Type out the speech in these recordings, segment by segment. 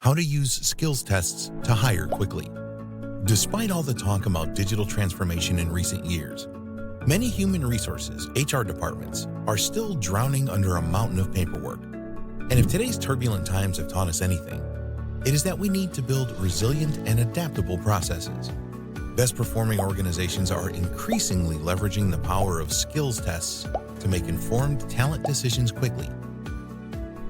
How to use skills tests to hire quickly. Despite all the talk about digital transformation in recent years, many human resources, HR departments, are still drowning under a mountain of paperwork. And if today's turbulent times have taught us anything, it is that we need to build resilient and adaptable processes. Best performing organizations are increasingly leveraging the power of skills tests to make informed talent decisions quickly.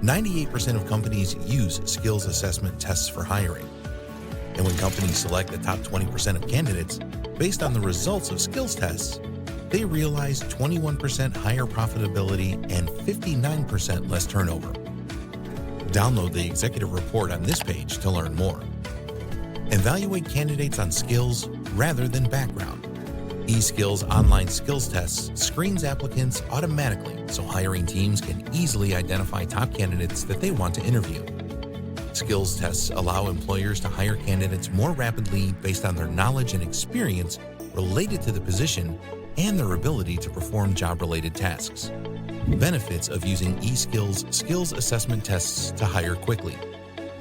98% of companies use skills assessment tests for hiring. And when companies select the top 20% of candidates based on the results of skills tests, they realize 21% higher profitability and 59% less turnover. Download the executive report on this page to learn more. Evaluate candidates on skills rather than background. eSkills online skills tests screens applicants automatically so hiring teams can easily identify top candidates that they want to interview. Skills tests allow employers to hire candidates more rapidly based on their knowledge and experience related to the position and their ability to perform job-related tasks. Benefits of using eSkills skills assessment tests to hire quickly.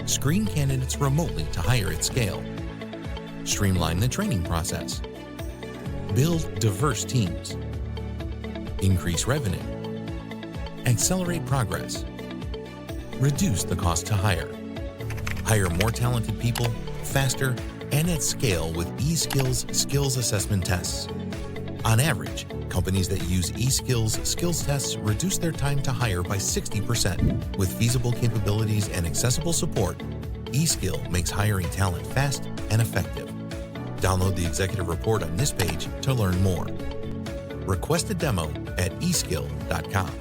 Screen candidates remotely to hire at scale. Streamline the training process. Build diverse teams. Increase revenue. Accelerate progress. Reduce the cost to hire. Hire more talented people, faster, and at scale with eSkills skills assessment tests. On average, companies that use eSkills skills tests reduce their time to hire by 60%. With feasible capabilities and accessible support, eSkill makes hiring talent fast and effective. Download the executive report on this page to learn more. Request a demo at eskill.com.